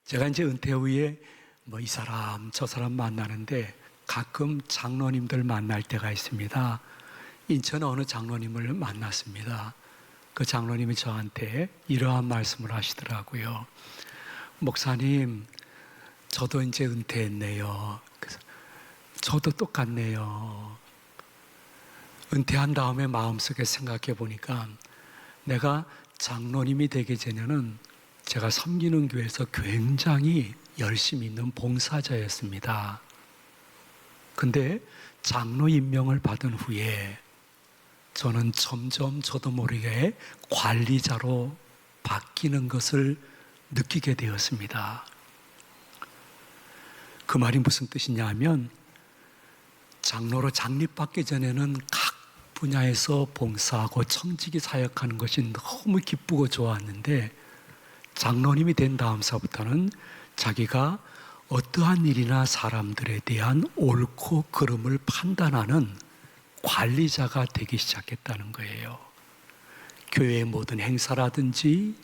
제가 이제 은퇴 후에 이 사람 저 사람 만나는데 가끔 장로님들 만날 때가 있습니다. 인천 어느 장로님을 만났습니다. 그 장로님이 저한테 이러한 말씀을 하시더라고요. 목사님, 저도 이제 은퇴했네요. 그래서 저도 똑같네요. 은퇴한 다음에 마음속에 생각해 보니까 내가 장로님이 되기 전에는 제가 섬기는 교회에서 굉장히 열심히 있는 봉사자였습니다. 근데 장로 임명을 받은 후에 저는 점점 저도 모르게 관리자로 바뀌는 것을 느끼게 되었습니다. 그 말이 무슨 뜻이냐 하면 장로로 장립받기 전에는 각 분야에서 봉사하고 청지기 사역하는 것이 너무 기쁘고 좋았는데 장로님이 된 다음서부터는 자기가 어떠한 일이나 사람들에 대한 옳고 그름을 판단하는 관리자가 되기 시작했다는 거예요. 교회의 모든 행사라든지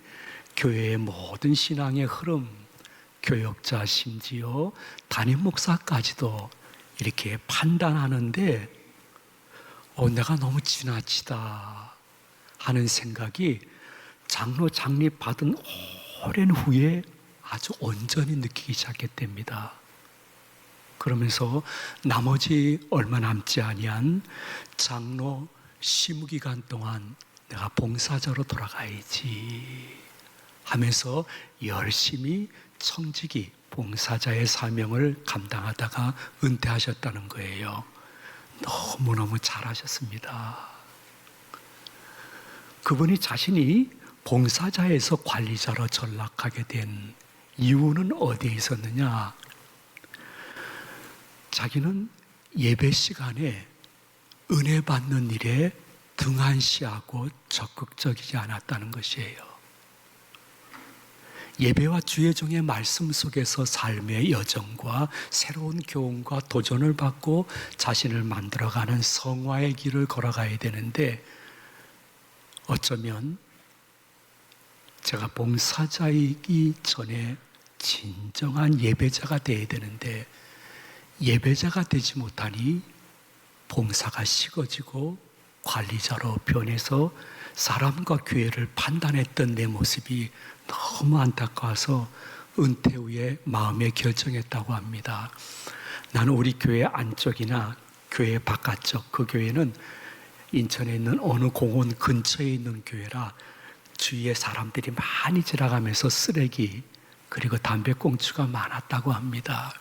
교회의 모든 신앙의 흐름, 교역자 심지어 담임 목사까지도 이렇게 판단하는데 내가 너무 지나치다 하는 생각이 장로 장립 받은 오랜 후에 아주 온전히 느끼기 시작했답니다. 그러면서 나머지 얼마 남지 아니한 장로 시무기간 동안 내가 봉사자로 돌아가야지 하면서 열심히 청지기 봉사자의 사명을 감당하다가 은퇴하셨다는 거예요. 너무너무 잘하셨습니다. 그분이 자신이 봉사자에서 관리자로 전락하게 된 이유는 어디에 있었느냐? 자기는 예배 시간에 은혜 받는 일에 등한시하고 적극적이지 않았다는 것이에요. 예배와 주의 종의 말씀 속에서 삶의 여정과 새로운 교훈과 도전을 받고 자신을 만들어가는 성화의 길을 걸어가야 되는데 어쩌면 제가 봉사자이기 전에 진정한 예배자가 되어야 되는데 예배자가 되지 못하니 봉사가 식어지고 관리자로 변해서 사람과 교회를 판단했던 내 모습이 너무 안타까워서 은퇴 후에 마음에 결정했다고 합니다. 나는 우리 교회 안쪽이나 교회 바깥쪽, 그 교회는 인천에 있는 어느 공원 근처에 있는 교회라 주위에 사람들이 많이 지나가면서 쓰레기 그리고 담배꽁초가 많았다고 합니다.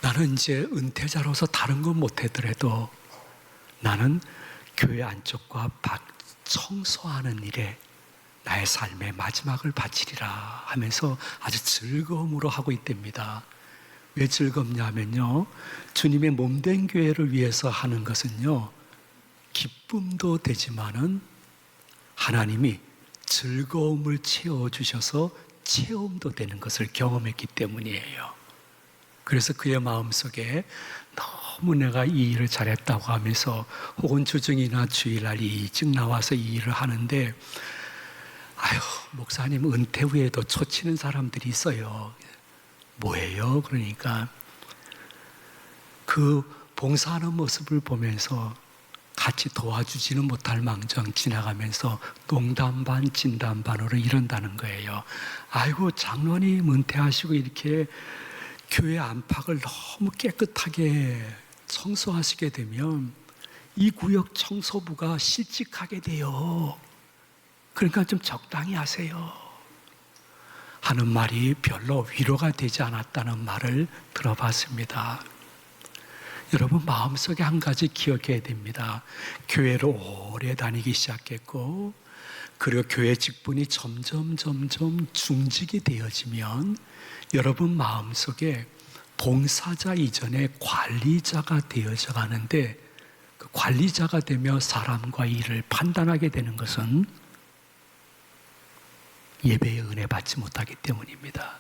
나는 이제 은퇴자로서 다른 건 못하더라도 나는 교회 안쪽과 밖 청소하는 일에 나의 삶의 마지막을 바치리라 하면서 아주 즐거움으로 하고 있답니다. 왜 즐겁냐면요, 주님의 몸된 교회를 위해서 하는 것은요 기쁨도 되지만은 하나님이 즐거움을 채워주셔서 체험도 되는 것을 경험했기 때문이에요. 그래서 그의 마음속에 너무 내가 이 일을 잘했다고 하면서 혹은 주중이나 주일날 일찍 나와서 이 일을 하는데 목사님 은퇴 후에도 초치는 사람들이 있어요. 뭐예요? 그러니까 그 봉사하는 모습을 보면서 같이 도와주지는 못할 망정 지나가면서 농담 반 진담 반으로 이런다는 거예요. 장로님 은퇴하시고 이렇게 교회 안팎을 너무 깨끗하게 청소하시게 되면 이 구역 청소부가 실직하게 돼요. 그러니까 좀 적당히 하세요 하는 말이 별로 위로가 되지 않았다는 말을 들어봤습니다. 여러분 마음속에 한 가지 기억해야 됩니다. 교회를 오래 다니기 시작했고 그리고 교회 직분이 점점 중직이 되어지면 여러분 마음속에 봉사자 이전에 관리자가 되어져 가는데 그 관리자가 되며 사람과 일을 판단하게 되는 것은 예배의 은혜 받지 못하기 때문입니다.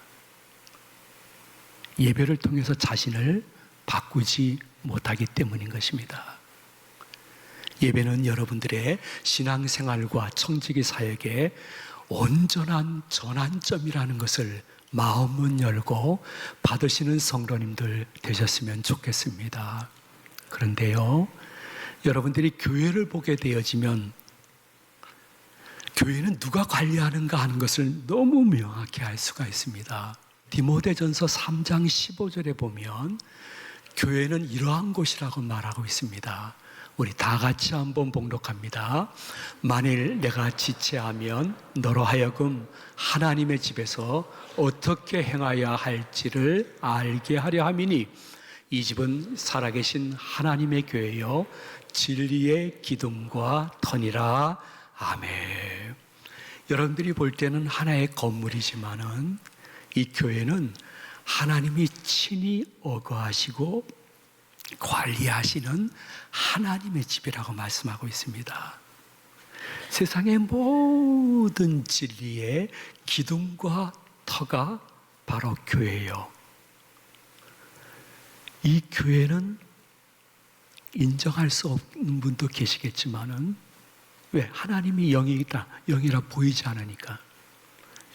예배를 통해서 자신을 바꾸지 못하기 때문인 것입니다. 예배는 여러분들의 신앙생활과 청지기 사역의 온전한 전환점이라는 것을 마음문 열고 받으시는 성도님들 되셨으면 좋겠습니다. 그런데요, 여러분들이 교회를 보게 되어지면 교회는 누가 관리하는가 하는 것을 너무 명확히 알 수가 있습니다. 디모데전서 3장 15절에 보면 교회는 이러한 곳이라고 말하고 있습니다. 우리 다 같이 한번 봉독합니다. 만일 내가 지체하면 너로 하여금 하나님의 집에서 어떻게 행하여야 할지를 알게 하려 함이니 이 집은 살아계신 하나님의 교회요 진리의 기둥과 터니라. 아멘. 여러분들이 볼 때는 하나의 건물이지만은 이 교회는 하나님이 친히 어거하시고 관리하시는 하나님의 집이라고 말씀하고 있습니다. 세상의 모든 진리의 기둥과 터가 바로 교회예요. 이 교회는 인정할 수 없는 분도 계시겠지만은 왜? 하나님이 영이다. 영이라 보이지 않으니까.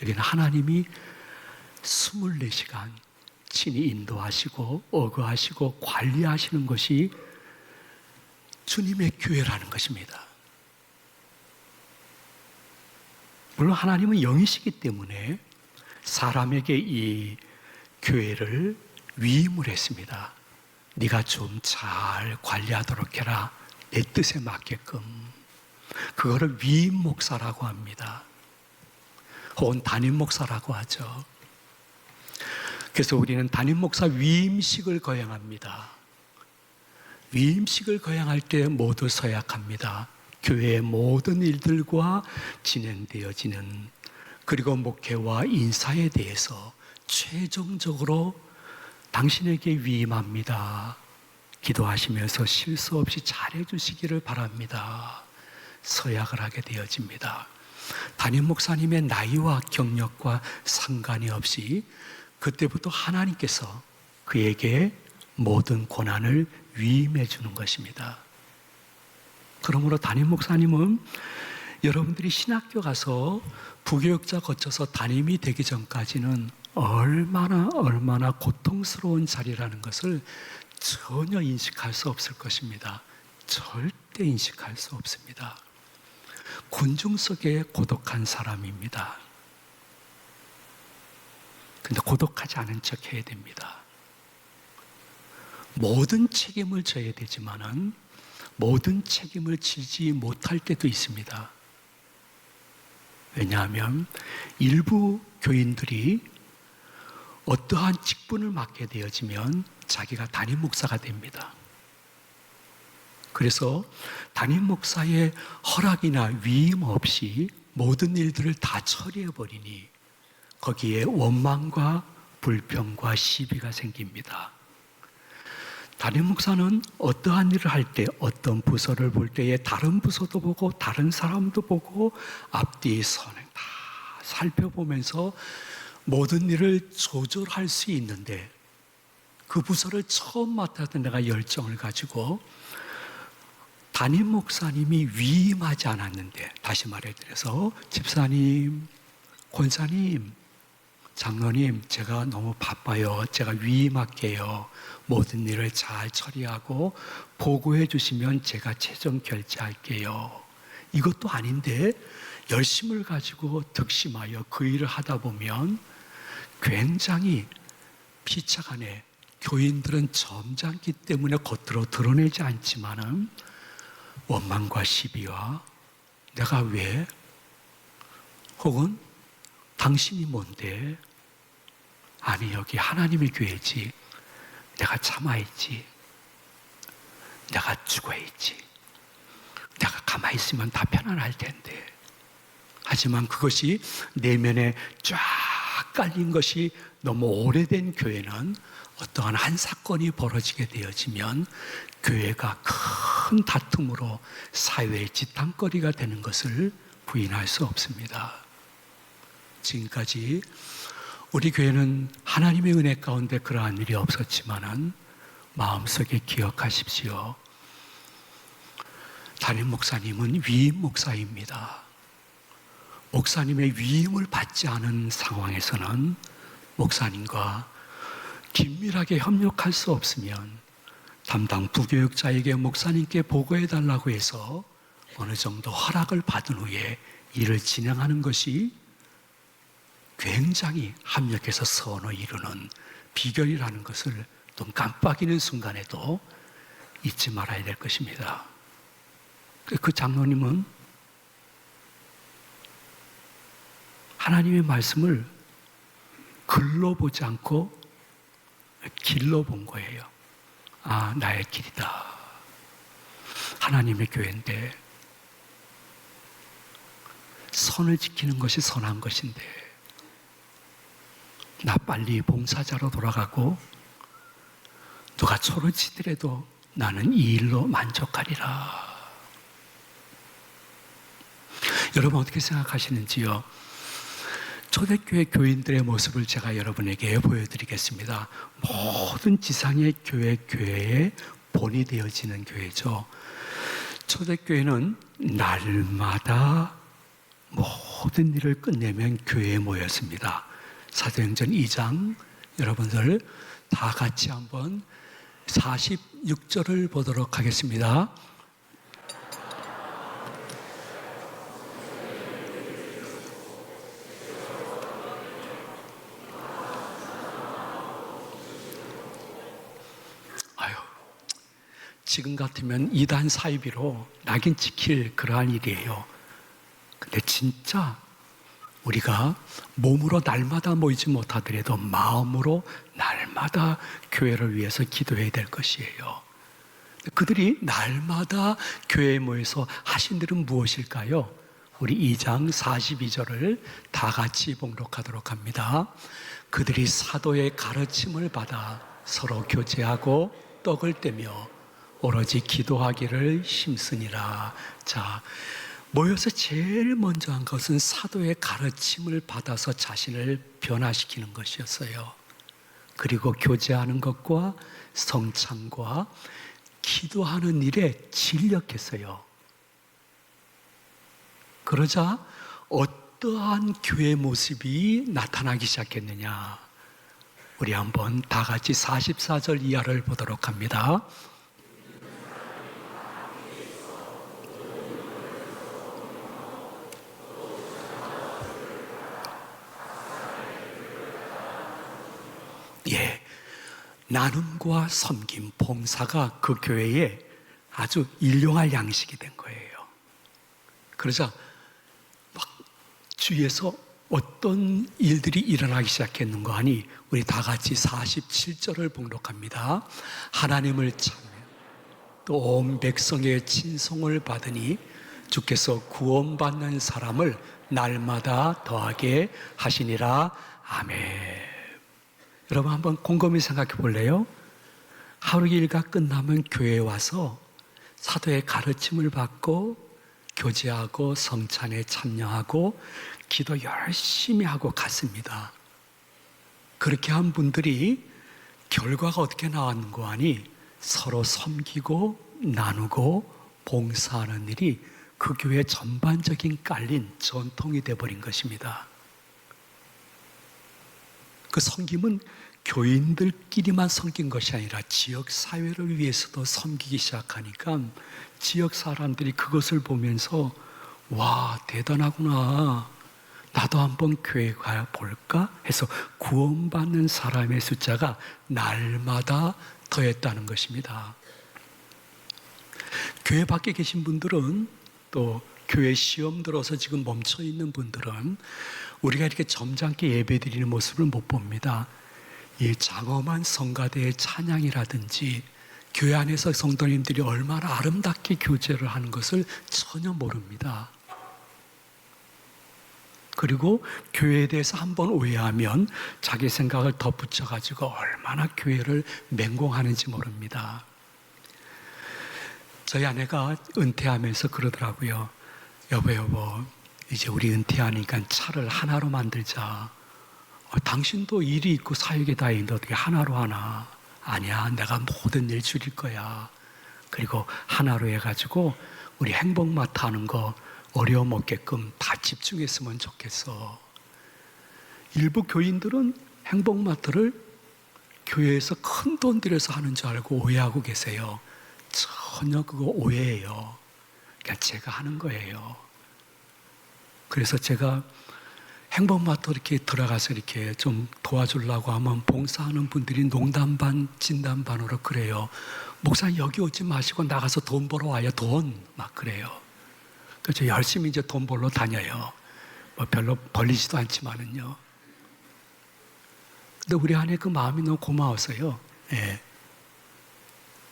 여기는 하나님이 24시간 친히 인도하시고 어거하시고 관리하시는 것이 주님의 교회라는 것입니다. 물론 하나님은 영이시기 때문에 사람에게 이 교회를 위임을 했습니다. 네가 좀 잘 관리하도록 해라. 내 뜻에 맞게끔. 그거를 위임 목사라고 합니다. 혹은 담임 목사라고 하죠. 그래서 우리는 담임 목사 위임식을 거행합니다. 위임식을 거행할 때 모두 서약합니다. 교회의 모든 일들과 진행되어지는 그리고 목회와 인사에 대해서 최종적으로 당신에게 위임합니다. 기도하시면서 실수 없이 잘해 주시기를 바랍니다. 서약을 하게 되어집니다. 담임 목사님의 나이와 경력과 상관이 없이 그때부터 하나님께서 그에게 모든 권한을 위임해 주는 것입니다. 그러므로 담임 목사님은 여러분들이 신학교 가서 부교육자 거쳐서 담임이 되기 전까지는 얼마나 고통스러운 자리라는 것을 전혀 인식할 수 없을 것입니다. 절대 인식할 수 없습니다. 군중 속에 고독한 사람입니다. 근데 고독하지 않은 척 해야 됩니다. 모든 책임을 져야 되지만은 모든 책임을 지지 못할 때도 있습니다. 왜냐하면 일부 교인들이 어떠한 직분을 맡게 되어지면 자기가 담임 목사가 됩니다. 그래서 담임 목사의 허락이나 위임 없이 모든 일들을 다 처리해버리니 거기에 원망과 불평과 시비가 생깁니다. 담임 목사는 어떠한 일을 할 때 어떤 부서를 볼 때에 다른 부서도 보고 다른 사람도 보고 앞뒤 선을 다 살펴보면서 모든 일을 조절할 수 있는데 그 부서를 처음 맡았던 내가 열정을 가지고 담임 목사님이 위임하지 않았는데 다시 말해드려서 집사님, 권사님, 장로님 제가 너무 바빠요. 제가 위임할게요. 모든 일을 잘 처리하고 보고해 주시면 제가 최종 결제할게요. 이것도 아닌데 열심을 가지고 득심하여 그 일을 하다 보면 굉장히 피차간에 교인들은 점잖기 때문에 겉으로 드러내지 않지만은 원망과 시비와 내가 왜? 혹은 당신이 뭔데? 아니 여기 하나님의 교회지. 내가 참아있지. 내가 죽어있지. 내가 가만히 있으면 다 편안할 텐데. 하지만 그것이 내면에 쫙 깔린 것이 너무 오래된 교회는 어떠한 한 사건이 벌어지게 되어지면 교회가 큰 다툼으로 사회의 지탄거리가 되는 것을 부인할 수 없습니다. 지금까지 우리 교회는 하나님의 은혜 가운데 그러한 일이 없었지만은 마음속에 기억하십시오. 담임 목사님은 위임 목사입니다. 목사님의 위임을 받지 않은 상황에서는 목사님과 긴밀하게 협력할 수 없으면 담당 부교육자에게 목사님께 보고해달라고 해서 어느 정도 허락을 받은 후에 일을 진행하는 것이 굉장히 합력해서 선을 이루는 비결이라는 것을 눈 깜빡이는 순간에도 잊지 말아야 될 것입니다. 그 장로님은 하나님의 말씀을 글로 보지 않고 길로 본 거예요. 아, 나의 길이다. 하나님의 교회인데 선을 지키는 것이 선한 것인데 나 빨리 봉사자로 돌아가고 누가 초를 치더라도 나는 이 일로 만족하리라. 여러분 어떻게 생각하시는지요? 초대교회 교인들의 모습을 제가 여러분에게 보여드리겠습니다. 모든 지상의 교회의 본이 되어지는 교회죠. 초대교회는 날마다 모든 일을 끝내면 교회에 모였습니다. 사도행전 2장 여러분들 다 같이 한번 46절을 보도록 하겠습니다. 지금 같으면 이단 사이비로 낙인 찍힐 그러한 일이에요. 근데 진짜 우리가 몸으로 날마다 모이지 못하더라도 마음으로 날마다 교회를 위해서 기도해야 될 것이에요. 그들이 날마다 교회에 모여서 하신 일은 무엇일까요? 우리 2장 42절을 다 같이 봉독하도록 합니다. 그들이 사도의 가르침을 받아 서로 교제하고 떡을 떼며 오로지 기도하기를 힘쓰니라. 자, 모여서 제일 먼저 한 것은 사도의 가르침을 받아서 자신을 변화시키는 것이었어요. 그리고 교제하는 것과 성찬과 기도하는 일에 진력했어요. 그러자 어떠한 교회 모습이 나타나기 시작했느냐? 우리 한번 다 같이 44절 이하를 보도록 합니다. 예, 나눔과 섬김, 봉사가 그 교회에 아주 일용할 양식이 된 거예요. 그러자 막 주위에서 어떤 일들이 일어나기 시작했는가 하니 우리 다 같이 47절을 봉독합니다. 하나님을 찾으며 또 온 백성의 친송을 받으니 주께서 구원받는 사람을 날마다 더하게 하시니라. 아멘. 여러분 한번 곰곰이 생각해 볼래요? 하루 일과 끝나면 교회에 와서 사도의 가르침을 받고 교제하고 성찬에 참여하고 기도 열심히 하고 갔습니다. 그렇게 한 분들이 결과가 어떻게 나왔는고 하니 서로 섬기고 나누고 봉사하는 일이 그 교회 전반적인 깔린 전통이 되어버린 것입니다. 그 섬김은 교인들끼리만 섬긴 것이 아니라 지역 사회를 위해서도 섬기기 시작하니까 지역 사람들이 그것을 보면서 와, 대단하구나. 나도 한번 교회 가볼까? 해서 구원받는 사람의 숫자가 날마다 더했다는 것입니다. 교회 밖에 계신 분들은 또 교회 시험 들어서 지금 멈춰 있는 분들은 우리가 이렇게 점잖게 예배드리는 모습을 못 봅니다. 이 장엄한 성가대의 찬양이라든지 교회 안에서 성도님들이 얼마나 아름답게 교제를 하는 것을 전혀 모릅니다. 그리고 교회에 대해서 한번 오해하면 자기 생각을 덧붙여가지고 얼마나 교회를 맹공하는지 모릅니다. 저희 아내가 은퇴하면서 그러더라고요. 여보, 이제 우리 은퇴하니까 차를 하나로 만들자. 당신도 일이 있고 사역이 다 있는데 어떻게 하나로 하나? 아니야, 내가 모든 일 줄일 거야. 그리고 하나로 해가지고 우리 행복마트 하는 거 어려움 없게끔 다 집중했으면 좋겠어. 일부 교인들은 행복마트를 교회에서 큰 돈 들여서 하는 줄 알고 오해하고 계세요. 전혀 그거 오해예요. 그냥 제가 하는 거예요. 그래서 제가 행복마트 이렇게 들어가서 이렇게 좀 도와주려고 하면 봉사하는 분들이 농담 반, 진담 반으로 그래요. 목사님 여기 오지 마시고 나가서 돈 벌어 와요. 돈 막 그래요. 그래서 열심히 이제 돈 벌러 다녀요. 뭐 별로 벌리지도 않지만은요. 근데 우리 아내 그 마음이 너무 고마웠어요. 예.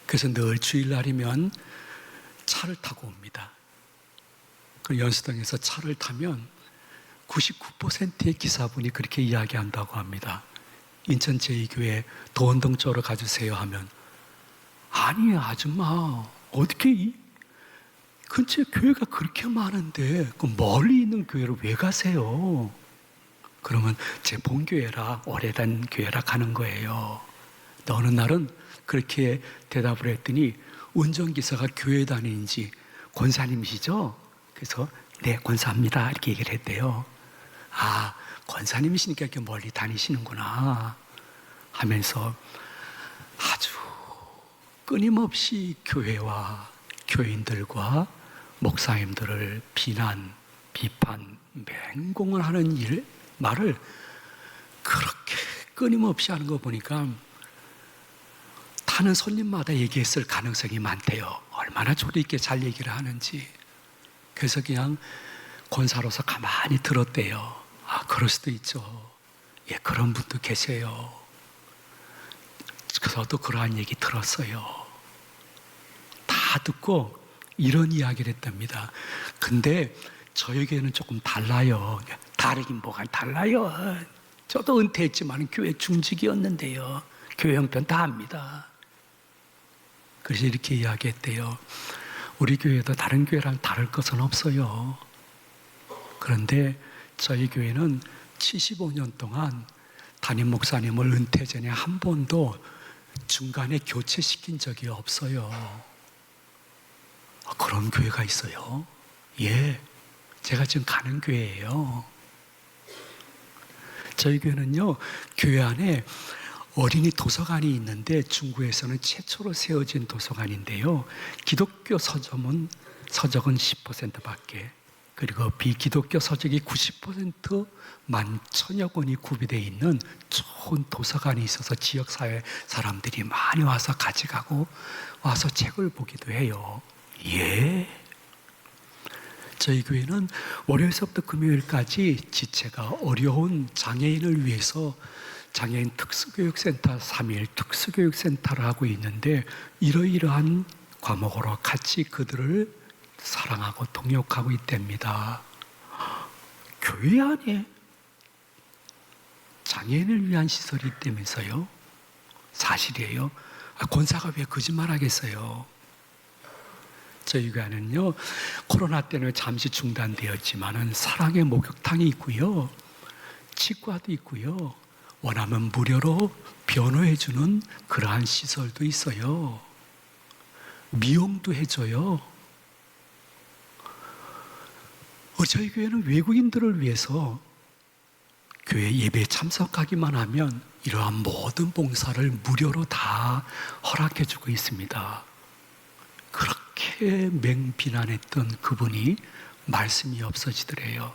그래서 늘 주일날이면 차를 타고 옵니다. 그 연수동에서 차를 타면 99%의 기사분이 그렇게 이야기한다고 합니다. 인천 제2교회 도원동 쪽으로 가주세요 하면 아니 아줌마 어떻게 이 근처에 교회가 그렇게 많은데 그 멀리 있는 교회로 왜 가세요? 그러면 제 본교회라 오래된 교회라 가는 거예요. 근데 어느 날은 그렇게 대답을 했더니 운전기사가 교회 다니는지 권사님이시죠? 그래서 네 권사입니다 이렇게 얘기를 했대요. 아 권사님이시니까 이렇게 멀리 다니시는구나 하면서 아주 끊임없이 교회와 교인들과 목사님들을 비난, 비판, 맹공을 하는 말을 그렇게 끊임없이 하는 거 보니까 타는 손님마다 얘기했을 가능성이 많대요. 얼마나 조리 있게 잘 얘기를 하는지. 그래서 그냥 권사로서 가만히 들었대요. 아, 그럴 수도 있죠. 예, 그런 분도 계세요. 저도 그러한 얘기 들었어요. 다 듣고 이런 이야기를 했답니다. 근데 저에게는 조금 달라요. 다르긴 뭐가 달라요. 저도 은퇴했지만 교회 중직이었는데요. 교회 형편 다 압니다. 그래서 이렇게 이야기했대요. 우리 교회도 다른 교회랑 다를 것은 없어요. 그런데 저희 교회는 75년 동안 담임 목사님을 은퇴 전에 한 번도 중간에 교체시킨 적이 없어요. 그런 교회가 있어요? 예, 제가 지금 가는 교회예요. 저희 교회는요, 교회 안에 어린이 도서관이 있는데 중구에서는 최초로 세워진 도서관인데요. 기독교 서적은 10%밖에, 그리고 비기독교 서적이 90% 11,000여 권이 구비되어 있는 좋은 도서관이 있어서 지역사회 사람들이 많이 와서 가져가고 와서 책을 보기도 해요. 예. 저희 교회는 월요일서부터 금요일까지 지체가 어려운 장애인을 위해서 장애인 특수교육센터 3일 특수교육센터를 하고 있는데 이러이러한 과목으로 같이 그들을 사랑하고 동역하고 있답니다. 교회 안에 장애인을 위한 시설이 있다면서요? 사실이에요. 권사가 왜 거짓말 하겠어요? 저희 교회는요, 코로나 때문에 잠시 중단되었지만은 사랑의 목욕탕이 있고요, 치과도 있고요, 원하면 무료로 변호해주는 그러한 시설도 있어요. 미용도 해줘요. 저희 교회는 외국인들을 위해서 교회 예배에 참석하기만 하면 이러한 모든 봉사를 무료로 다 허락해주고 있습니다. 그렇게 맹비난했던 그분이 말씀이 없어지더래요.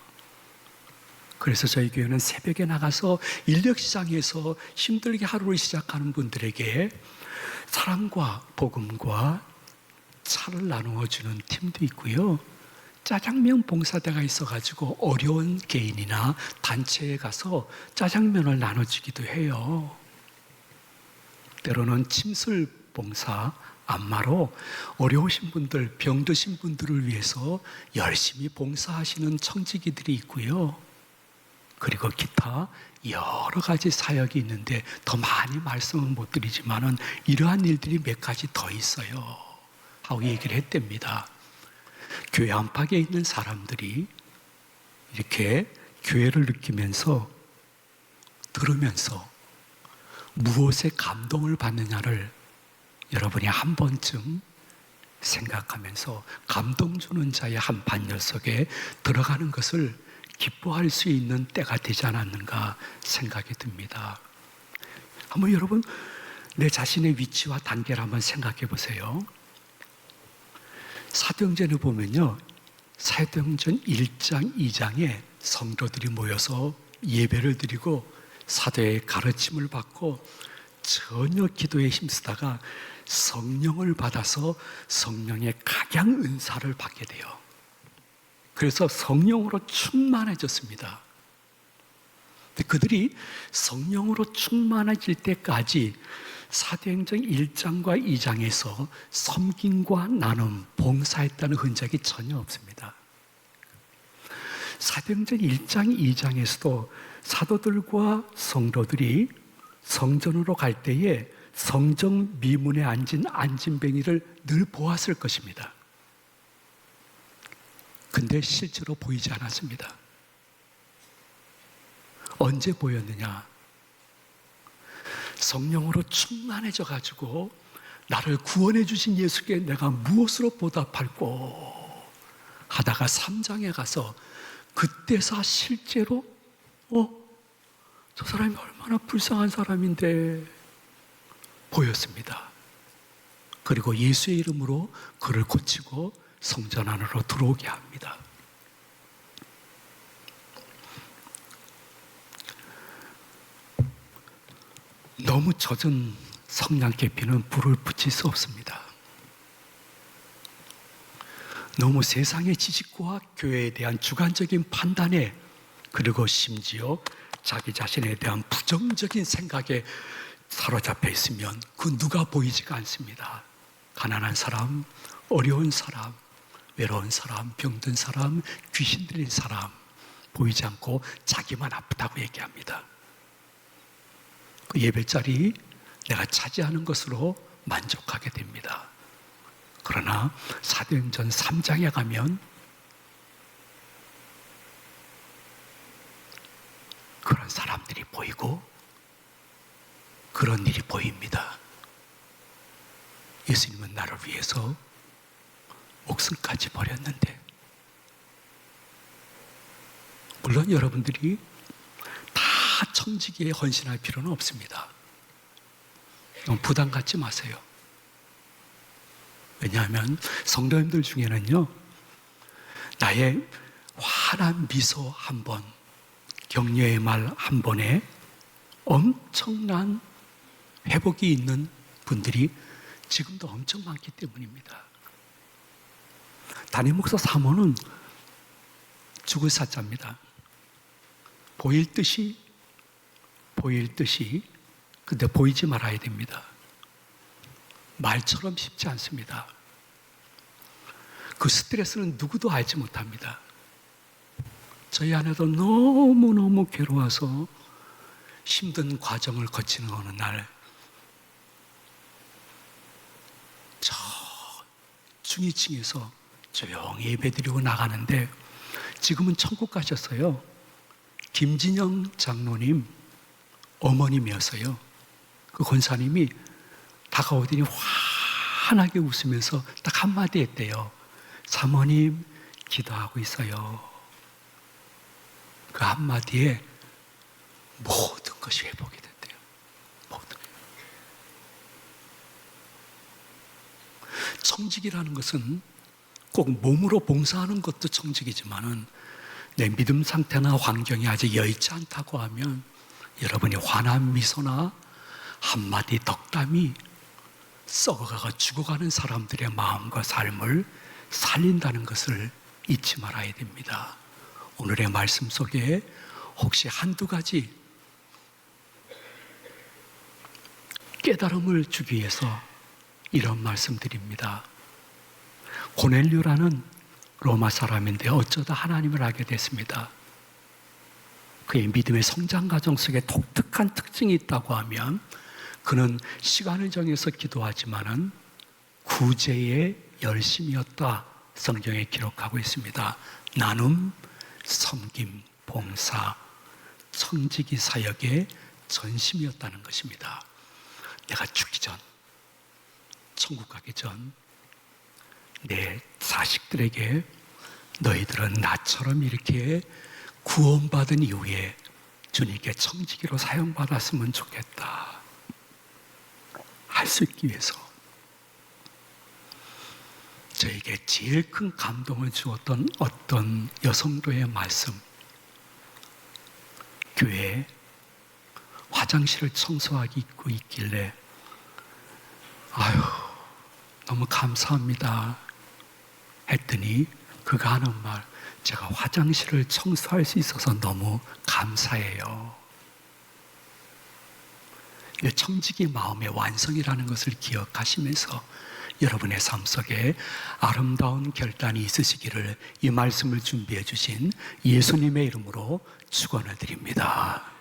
그래서 저희 교회는 새벽에 나가서 인력시장에서 힘들게 하루를 시작하는 분들에게 사랑과 복음과 차를 나누어 주는 팀도 있고요, 짜장면 봉사대가 있어가지고 어려운 개인이나 단체에 가서 짜장면을 나눠주기도 해요. 때로는 침술 봉사, 안마로 어려우신 분들, 병드신 분들을 위해서 열심히 봉사하시는 청지기들이 있고요, 그리고 기타 여러 가지 사역이 있는데 더 많이 말씀은 못 드리지만은 이러한 일들이 몇 가지 더 있어요 하고 얘기를 했답니다. 교회 안팎에 있는 사람들이 이렇게 교회를 느끼면서 들으면서 무엇에 감동을 받느냐를 여러분이 한 번쯤 생각하면서 감동 주는 자의 한 반열 속에 들어가는 것을 기뻐할 수 있는 때가 되지 않았는가 생각이 듭니다. 한번 여러분 내 자신의 위치와 단계를 한번 생각해 보세요. 사도행전을 보면요, 사도행전 1장, 2장에 성도들이 모여서 예배를 드리고 사도의 가르침을 받고 전혀 기도에 힘쓰다가 성령을 받아서 성령의 각양 은사를 받게 돼요. 그래서 성령으로 충만해졌습니다. 근데 그들이 성령으로 충만해질 때까지 사도행전 1장과 2장에서 섬김과 나눔, 봉사했다는 흔적이 전혀 없습니다. 사도행전 1장, 2장에서도 사도들과 성도들이 성전으로 갈 때에 성전 미문에 앉은 안진뱅이를 늘 보았을 것입니다. 근데 실제로 보이지 않았습니다. 언제 보였느냐? 성령으로 충만해져 가지고 나를 구원해 주신 예수께 내가 무엇으로 보답할꼬 하다가 3장에 가서 그때서 실제로 저 사람이 얼마나 불쌍한 사람인데 보였습니다. 그리고 예수의 이름으로 그를 고치고 성전 안으로 들어오게 합니다. 너무 젖은 성냥개피는 불을 붙일 수 없습니다. 너무 세상의 지식과 교회에 대한 주관적인 판단에, 그리고 심지어 자기 자신에 대한 부정적인 생각에 사로잡혀 있으면 그 누가 보이지가 않습니다. 가난한 사람, 어려운 사람, 외로운 사람, 병든 사람, 귀신 들린 사람 보이지 않고 자기만 아프다고 얘기합니다. 그 예배자리 내가 차지하는 것으로 만족하게 됩니다. 그러나 사도행전 3장에 가면 그런 사람들이 보이고 그런 일이 보입니다. 예수님은 나를 위해서 목숨까지 버렸는데, 물론 여러분들이 다 청지기에 헌신할 필요는 없습니다. 너무 부담 갖지 마세요. 왜냐하면 성도님들 중에는요, 나의 환한 미소 한 번, 격려의 말 한 번에 엄청난 회복이 있는 분들이 지금도 엄청 많기 때문입니다. 담임 목사 사모는 죽을 사자입니다. 보일 듯이, 근데 보이지 말아야 됩니다. 말처럼 쉽지 않습니다. 그 스트레스는 누구도 알지 못합니다. 저희 아내도 너무너무 괴로워서 힘든 과정을 거치는 어느 날, 저 중위층에서 조용히 예배드리고 나가는데, 지금은 천국 가셨어요. 김진영 장로님 어머님이었어요. 그 권사님이 다가오더니 환하게 웃으면서 딱 한마디 했대요. 사모님 기도하고 있어요. 그 한마디에 모든 것이 회복이 된대요. 모든. 청직이라는 것은 꼭 몸으로 봉사하는 것도 청직이지만은 내 믿음 상태나 환경이 아직 여의치 않다고 하면 여러분이 환한 미소나 한마디 덕담이 썩어가 죽어가는 사람들의 마음과 삶을 살린다는 것을 잊지 말아야 됩니다. 오늘의 말씀 속에 혹시 한두 가지 깨달음을 주기 위해서 이런 말씀 드립니다. 고넬료라는 로마 사람인데 어쩌다 하나님을 알게 됐습니다. 그의 믿음의 성장 과정 속에 독특한 특징이 있다고 하면 그는 시간을 정해서 기도하지만은 구제의 열심이었다. 성경에 기록하고 있습니다. 나눔, 섬김, 봉사, 청지기 사역의 전심이었다는 것입니다. 내가 죽기 전, 천국 가기 전 내 자식들에게 너희들은 나처럼 이렇게 구원받은 이후에 주님께 청지기로 사용받았으면 좋겠다. 할 수 있기 위해서 저에게 제일 큰 감동을 주었던 어떤 여성도의 말씀. 교회에 화장실을 청소하고 있길래 아유 너무 감사합니다 했더니 그가 하는 말, 제가 화장실을 청소할 수 있어서 너무 감사해요. 청지기 마음의 완성이라는 것을 기억하시면서 여러분의 삶 속에 아름다운 결단이 있으시기를 이 말씀을 준비해 주신 예수님의 이름으로 축원을 드립니다.